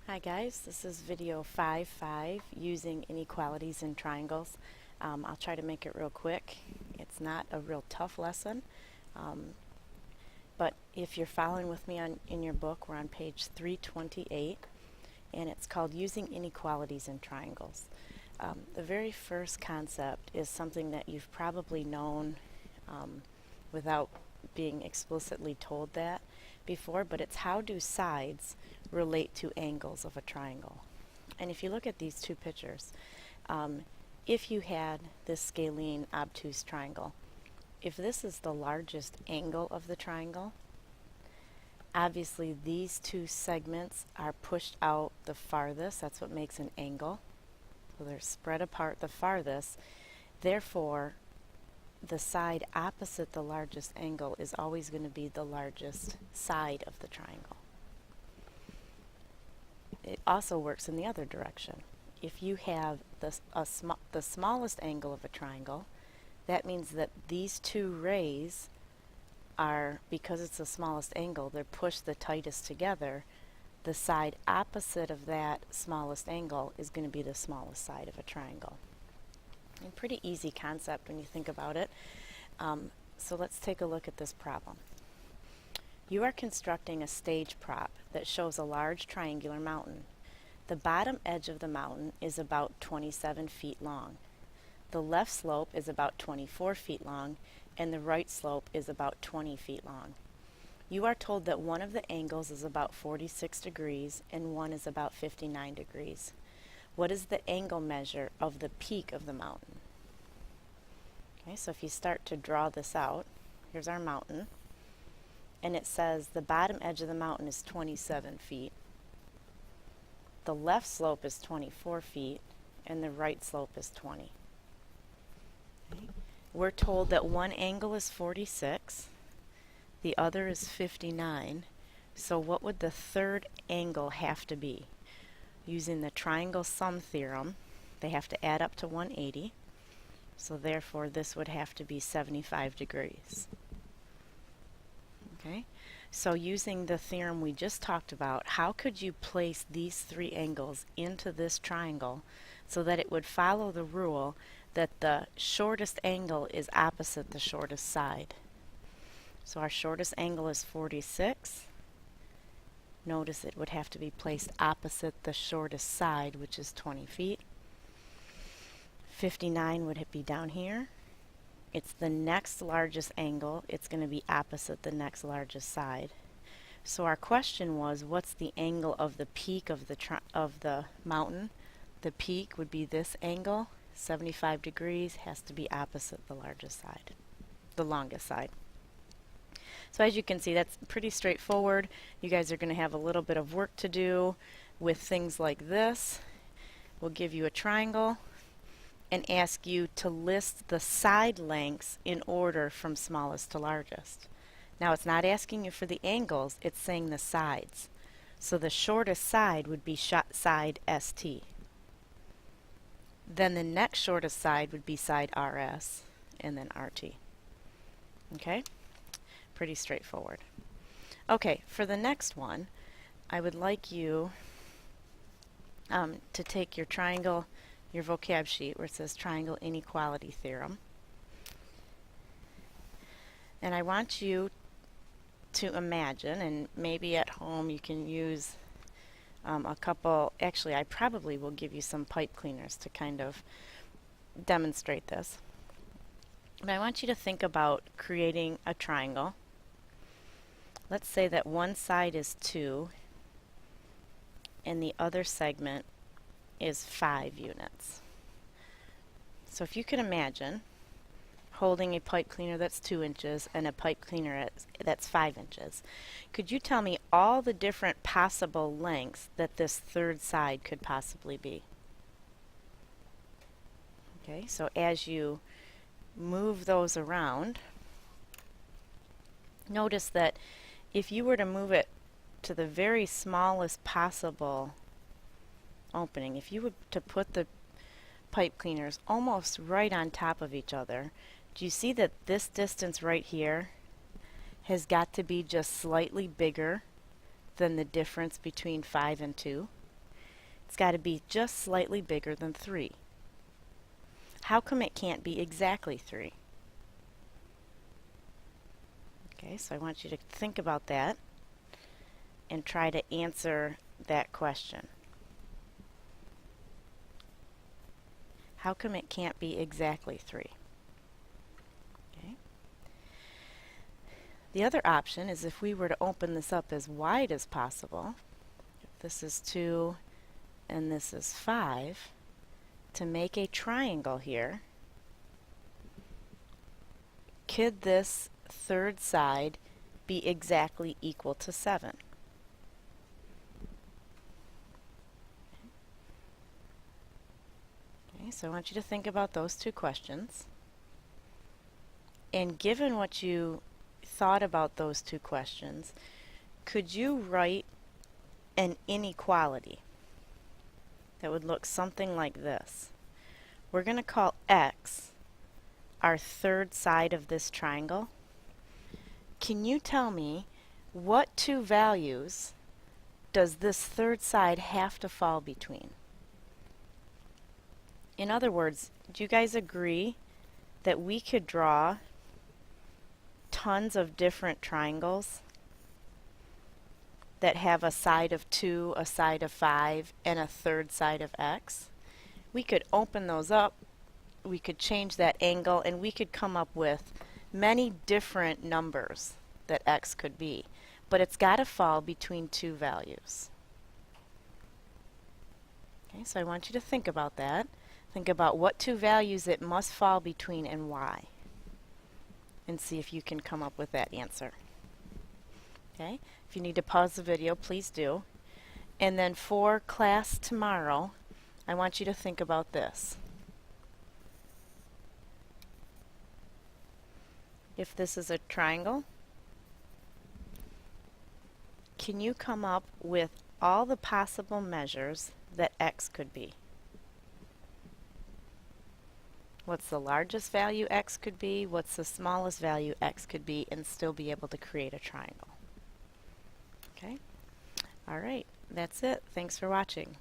Hi guys, this is video 5.5 using inequalities in triangles. I'll try to make it real quick. It's not a real tough lesson, but if you're following with me in your book, we're on page 328 and it's called Using Inequalities in Triangles. The very first concept is something that you've probably known without being explicitly told that before, but it's how do sides relate to angles of a triangle. And if you look at these two pictures, if you had this scalene obtuse triangle, if this is the largest angle of the triangle, obviously these two segments are pushed out the farthest. That's what makes an angle. So they're spread apart the farthest. Therefore, the side opposite the largest angle is always going to be the largest side of the triangle. It also works in the other direction. If you have the smallest angle of a triangle, that means that these two rays are, because it's the smallest angle, they're pushed the tightest together. The side opposite of that smallest angle is going to be the smallest side of a triangle. A pretty easy concept when you think about it. So let's take a look at this problem. You are constructing a stage prop that shows a large triangular mountain. The bottom edge of the mountain is about 27 feet long. The left slope is about 24 feet long, and the right slope is about 20 feet long. You are told that one of the angles is about 46 degrees and one is about 59 degrees. What is the angle measure of the peak of the mountain? Okay, so if you start to draw this out, here's our mountain, and it says the bottom edge of the mountain is 27 feet. The left slope is 24 feet, and the right slope is 20. Okay. We're told that one angle is 46, the other is 59, so what would the third angle have to be? Using the triangle sum theorem, they have to add up to 180, so therefore this would have to be 75 degrees. Okay, so using the theorem we just talked about, how could you place these three angles into this triangle so that it would follow the rule that the shortest angle is opposite the shortest side? So our shortest angle is 46. Notice it would have to be placed opposite the shortest side, which is 20 feet. 59 would be down here. It's the next largest angle. It's going to be opposite the next largest side. So our question was, what's the angle of the peak of the mountain? The peak would be this angle, 75 degrees, has to be opposite the largest side, the longest side. So as you can see, that's pretty straightforward. You guys are going to have a little bit of work to do with things like this. We'll give you a triangle and ask you to list the side lengths in order from smallest to largest. Now it's not asking you for the angles, it's saying the sides. So the shortest side would be side ST. Then the next shortest side would be side RS, and then RT. Okay? Pretty straightforward. Okay, for the next one, I would like you to take your triangle, your vocab sheet where it says triangle inequality theorem, and I want you to imagine, and maybe at home you can use a couple, actually I probably will give you some pipe cleaners to kind of demonstrate this. But I want you to think about creating a triangle. Let's say that one side is 2 and the other segment is 5 units. So if you can imagine holding a pipe cleaner that's 2 inches and a pipe cleaner that's 5 inches, could you tell me all the different possible lengths that this third side could possibly be? Okay, so as you move those around, notice that if you were to move it to the very smallest possible opening, if you were to put the pipe cleaners almost right on top of each other, do you see that this distance right here has got to be just slightly bigger than the difference between 5 and 2? It's got to be just slightly bigger than 3. How come it can't be exactly 3? Okay, so I want you to think about that and try to answer that question. How come it can't be exactly 3? Okay. The other option is if we were to open this up as wide as possible, if this is 2 and this is 5, to make a triangle here, could this third side be exactly equal to 7? Okay, so I want you to think about those two questions. And given what you thought about those two questions, could you write an inequality that would look something like this? We're going to call x our third side of this triangle. Can you tell me what two values does this third side have to fall between? In other words, do you guys agree that we could draw tons of different triangles that have a side of 2, a side of 5, and a third side of x? We could open those up, we could change that angle, and we could come up with many different numbers that x could be. But it's got to fall between two values. Okay, so I want you to think about that. Think about what two values it must fall between and why. And see if you can come up with that answer. Okay, if you need to pause the video, please do. And then for class tomorrow, I want you to think about this. If this is a triangle, can you come up with all the possible measures that x could be? What's the largest value x could be? What's the smallest value x could be, and still be able to create a triangle? Okay? All right, that's it. Thanks for watching.